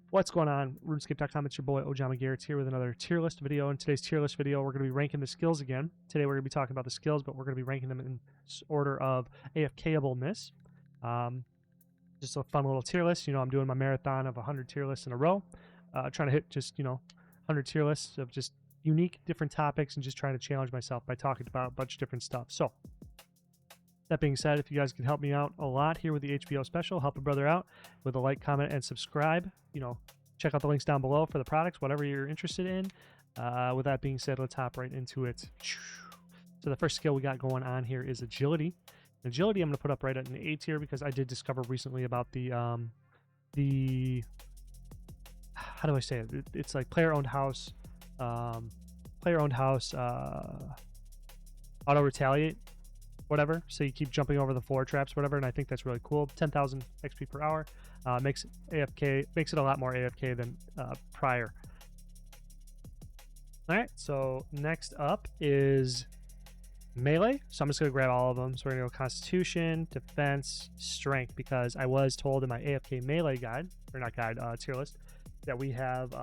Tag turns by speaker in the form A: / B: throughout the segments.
A: What's going on? RuneScape.com, it's your boy Ojama Garrett's here with another tier list video. In today's tier list video, we're going to be ranking the skills again. Today we're going to be talking about the skills, but we're going to be ranking them in order of AFK-ableness. Just a fun little tier list. You know, I'm doing my marathon of 100 tier lists in a row. Trying to hit just, 100 tier lists of just unique, different topics and just trying to challenge myself by talking about a bunch of different stuff. So, that being said, if you guys can help me out a lot here with the HBO special, help a brother out with a like, comment, and subscribe. Check out the links down below for the products, whatever you're interested in. With that being said, let's hop right into it. So the first skill we got going on here is agility. Agility I'm going to put up right at an A tier because I did discover recently about the how do I say it? It's like player-owned house, auto retaliate, whatever. So you keep jumping over the floor traps, whatever, and I think that's really cool. 10,000 XP per hour makes it a lot more AFK than prior. All right, so next up is melee. So I'm just gonna grab all of them. So we're gonna go Constitution, Defense, Strength, because I was told in my AFK melee guide, or not guide, tier list, that we have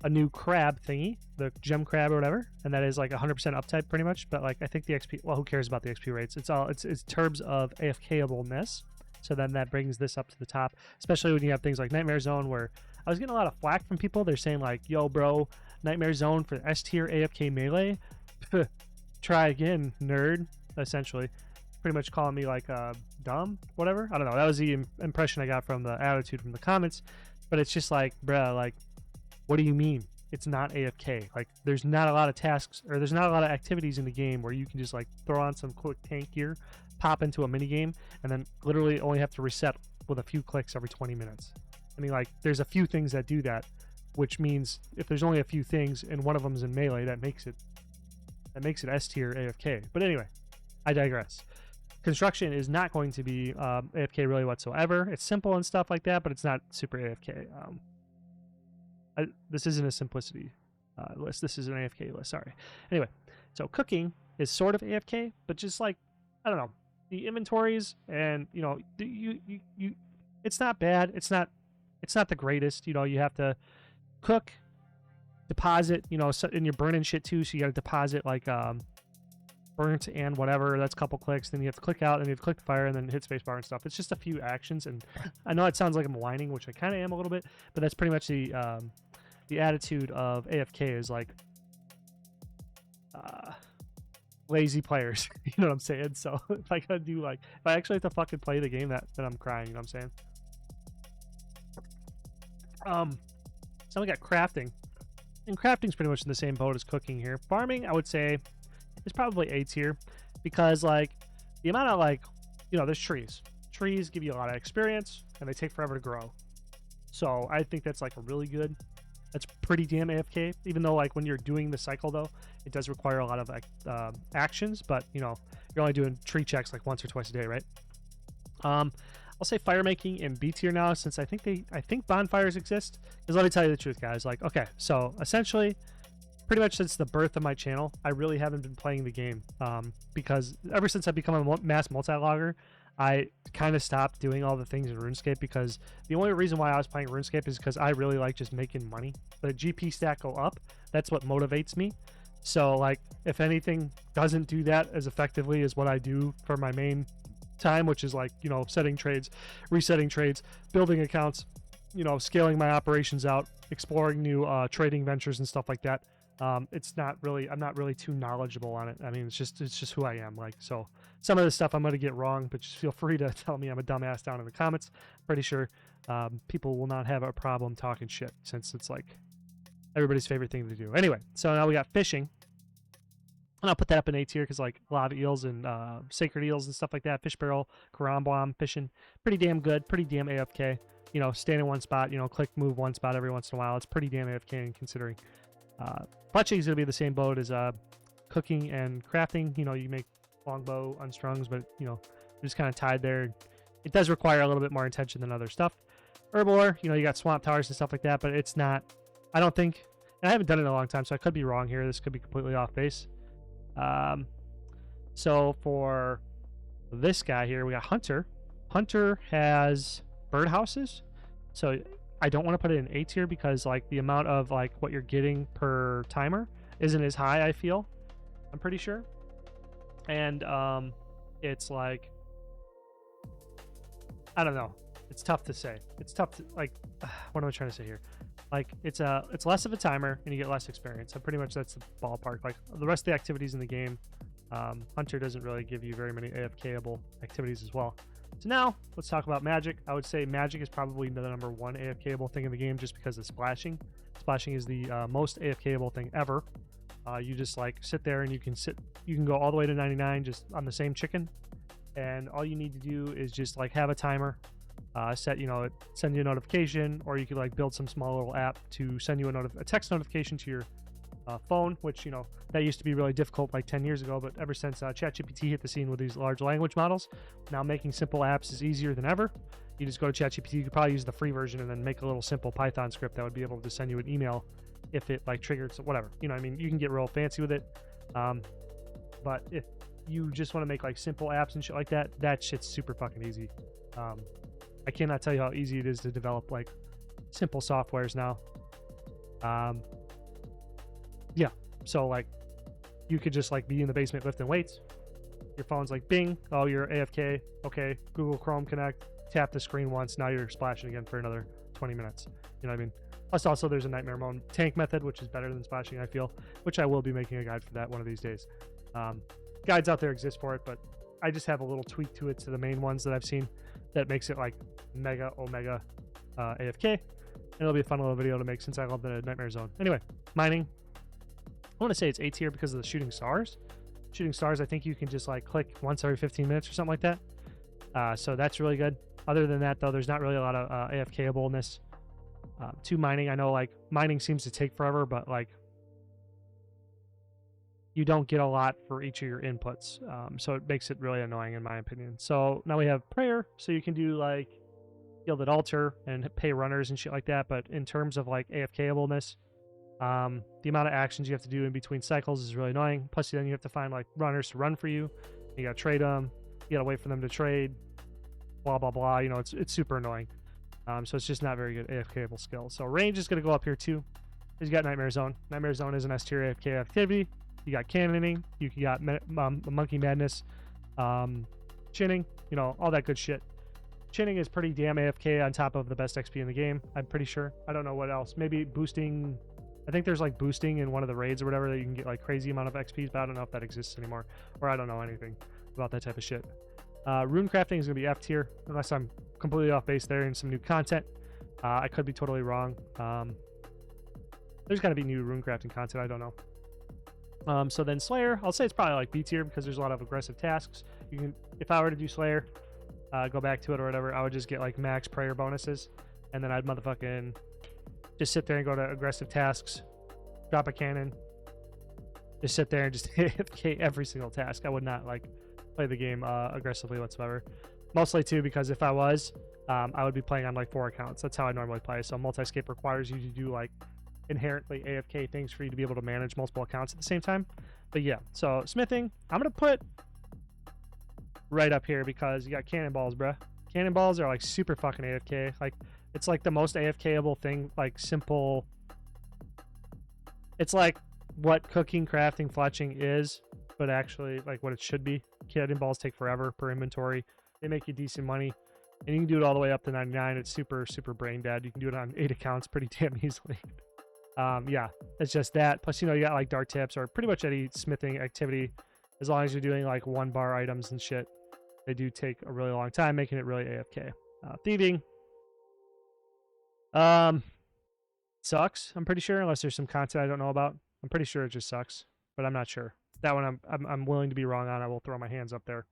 A: a new crab thingy, the gem crab or whatever, and that is like 100% uptype pretty much. But like I think the XP, well, who cares about the XP rates? It's terms of AFK-ableness. So then that brings this up to the top, especially when you have things like Nightmare Zone, where I was getting a lot of flack from people. They're saying like, yo bro, Nightmare Zone for S tier AFK melee, try again, nerd, essentially. Pretty much calling me like dumb, whatever. I don't know, that was the impression I got from the attitude from the comments. But it's just like, bruh, like, what do you mean it's not AFK? Like, there's not a lot of tasks, or there's not a lot of activities in the game where you can just like throw on some quick tank gear, pop into a mini game, and then literally only have to reset with a few clicks every 20 minutes. I mean, like, there's a few things that do that, which means if there's only a few things and one of them is in melee, that makes it S tier AFK. But anyway, I digress. Construction is not going to be AFK really whatsoever. It's simple and stuff like that, but it's not super AFK. This isn't a simplicity list. This is an AFK list. Sorry. Anyway, so cooking is sort of AFK, but just like, I don't know, the inventories and it's not bad. It's not the greatest. You have to cook, deposit. And you're burning shit too, so you got to deposit like burnt and whatever. That's a couple clicks. Then you have to click out, and you have to click fire, and then hit spacebar and stuff. It's just a few actions, and I know it sounds like I'm whining, which I kind of am a little bit, but that's pretty much the attitude of AFK is like lazy players. You know what I'm saying? So if I gotta do if I actually have to fucking play the game, then I'm crying. You know what I'm saying? So we got crafting, and crafting's pretty much in the same boat as cooking here. Farming, I would say, is probably A tier, because like the amount of there's trees. Trees give you a lot of experience, and they take forever to grow. So I think that's like a really good. That's pretty damn AFK, even though like when you're doing the cycle though, it does require a lot of actions, but you're only doing tree checks like once or twice a day, right? I'll say fire making in B tier now, since I think bonfires exist. Because let me tell you the truth, guys. Like, okay, so essentially, pretty much since the birth of my channel, I really haven't been playing the game, because ever since I've become a mass multi-logger, I kind of stopped doing all the things in RuneScape, because the only reason why I was playing RuneScape is because I really like just making money. The GP stack go up. That's what motivates me. So like, if anything doesn't do that as effectively as what I do for my main time, which is like, setting trades, resetting trades, building accounts, scaling my operations out, exploring new trading ventures and stuff like that. I'm not really too knowledgeable on it. I mean, it's just who I am. Like, so some of the stuff I'm going to get wrong, but just feel free to tell me I'm a dumbass down in the comments. Pretty sure people will not have a problem talking shit, since it's like everybody's favorite thing to do. Anyway, so now we got fishing, and I'll put that up in A tier because like lava eels and sacred eels and stuff like that, fish barrel, karambwam fishing, pretty damn good, pretty damn AFK. Stand in one spot, click move one spot every once in a while. It's pretty damn AFK, considering. Fletching is going to be the same boat as cooking and crafting. You make longbow unstrungs, but you're just kind of tied there. It does require a little bit more attention than other stuff. Herbivore, you got swamp towers and stuff like that, but it's not, I don't think, and I haven't done it in a long time, so I could be wrong here. This could be completely off base. So for this guy here, we got Hunter. Hunter has birdhouses. So I don't want to put it in A tier because like the amount of like what you're getting per timer isn't as high, I feel. I'm pretty sure. And it's like, I don't know. It's tough to say. It's tough to like what am I trying to say here? Like it's less of a timer and you get less experience. So pretty much that's the ballpark. Like the rest of the activities in the game, Hunter doesn't really give you very many AFK-able activities as well. So now let's talk about magic. I would say magic is probably the number one AFK-able thing in the game just because of splashing. Splashing is the most AFK-able thing ever. You just like sit there and you can go all the way to 99 just on the same chicken, and all you need to do is just like have a timer set, send you a notification, or you could like build some small little app to send you a text notification to your phone, which that used to be really difficult like 10 years ago, but ever since ChatGPT hit the scene with these large language models, now making simple apps is easier than ever. You just go to ChatGPT. You could probably use the free version and then make a little simple Python script that would be able to send you an email if it like triggered, so whatever, I mean, you can get real fancy with it, but if you just want to make like simple apps and shit like that, that shit's super fucking easy. I cannot tell you how easy it is to develop like simple softwares now. Yeah, so like you could just like be in the basement lifting weights, your phone's like bing, oh, you're AFK, okay, Google Chrome connect, tap the screen once, now you're splashing again for another 20 minutes. You know what I mean? Plus also there's a nightmare mode tank method, which is better than splashing, I feel, which I will be making a guide for that one of these days. Guides out there exist for it, but I just have a little tweak to it to the main ones that I've seen that makes it like mega omega AFK, and it'll be a fun little video to make since I love the nightmare zone. Anyway, mining, I want to say it's A tier because of the shooting stars. Shooting stars, I think you can just like click once every 15 minutes or something like that, so that's really good. Other than that though, there's not really a lot of AFK-ableness to mining. I know like mining seems to take forever, but like you don't get a lot for each of your inputs, so it makes it really annoying in my opinion. So now we have prayer, so you can do like gilded altar and pay runners and shit like that, but in terms of like AFK-ableness, the amount of actions you have to do in between cycles is really annoying. Plus then you have to find like runners to run for you, you gotta trade them, you gotta wait for them to trade, blah blah blah, it's super annoying. So it's just not very good AFK-able skill. So range is going to go up here too. You got Nightmare Zone. Nightmare Zone is an S tier AFK activity. You got cannoning. You got Monkey Madness, chinning. All that good shit. Chinning is pretty damn AFK on top of the best XP in the game, I'm pretty sure. I don't know what else. Maybe boosting. I think there's like boosting in one of the raids or whatever that you can get like crazy amount of XPs, but I don't know if that exists anymore, or I don't know anything about that type of shit. Rune crafting is going to be F tier, unless I'm completely off base there and some new content. I could be totally wrong. There's got to be new rune crafting content, I don't know. So then Slayer, I'll say it's probably like B tier because there's a lot of aggressive tasks. You can, if I were to do Slayer, go back to it or whatever, I would just get like max prayer bonuses, and then I'd motherfucking just sit there and go to aggressive tasks, drop a cannon, just sit there and just AFK every single task. I would not like play the game aggressively whatsoever. Mostly too because if I was, I would be playing on like 4 accounts. That's how I normally play. So multi-scape requires you to do like inherently AFK things for you to be able to manage multiple accounts at the same time. But yeah, so smithing, I'm gonna put right up here because you got cannonballs, bruh. Cannonballs are like super fucking AFK. Like it's like the most AFK-able thing, like simple. It's like what cooking, crafting, fletching is, but actually like what it should be. Cannonballs take forever per inventory. They make you decent money, and you can do it all the way up to 99. It's super brain dead. You can do it on 8 accounts pretty damn easily. Yeah, it's just that. Plus, you got like dart tips or pretty much any smithing activity, as long as you're doing like 1 bar items and shit, they do take a really long time, making it really AFK. Thieving, sucks. I'm pretty sure, unless there's some content I don't know about. I'm pretty sure it just sucks, but I'm not sure. That one I'm willing to be wrong on. I will throw my hands up there.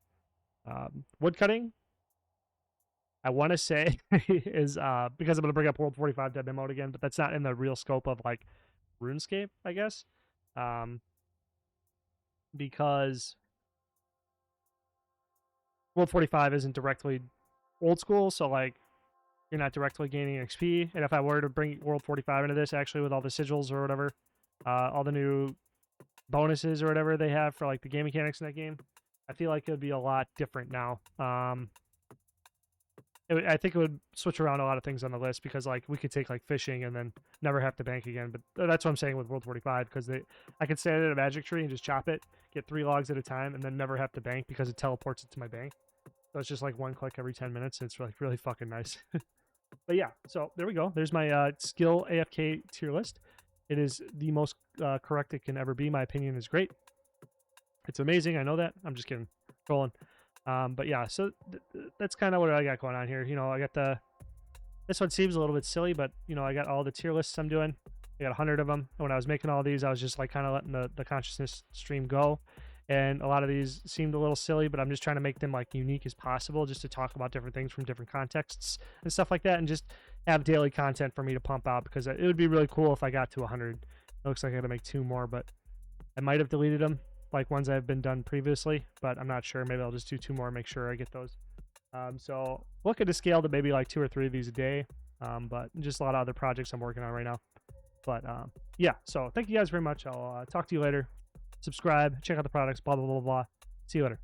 A: Woodcutting, I want to say is because I'm going to bring up World 45 dead mode again, but that's not in the real scope of like RuneScape, I guess, because World 45 isn't directly old school, so like you're not directly gaining XP. And if I were to bring World 45 into this, actually with all the sigils or whatever, all the new bonuses or whatever they have for like the game mechanics in that game, I feel like it would be a lot different now. I think it would switch around a lot of things on the list because like we could take like fishing and then never have to bank again. But that's what I'm saying with World 45 because I could stand at a magic tree and just chop it, get 3 logs at a time, and then never have to bank because it teleports it to my bank. So it's just like 1 click every 10 minutes. It's like really fucking nice. But yeah, so there we go. There's my skill AFK tier list. It is the most correct it can ever be. My opinion is great. It's amazing. I know that. I'm just kidding. Trolling. But yeah, so that's kind of what I got going on here. You know, I got this one seems a little bit silly, but you know, I got all the tier lists I'm doing. I got 100 of them. And when I was making all these, I was just like kind of letting the consciousness stream go. And a lot of these seemed a little silly, but I'm just trying to make them like unique as possible, just to talk about different things from different contexts and stuff like that, and just have daily content for me to pump out because it would be really cool if I got to 100. It looks like I got to make 2 more, but I might have deleted them, like ones that have been done previously, but I'm not sure. Maybe I'll just do 2 more and make sure I get those. So looking to scale to maybe like 2 or 3 of these a day, but just a lot of other projects I'm working on right now. But yeah, so thank you guys very much. I'll talk to you later. Subscribe, check out the products, blah, blah, blah, blah. See you later.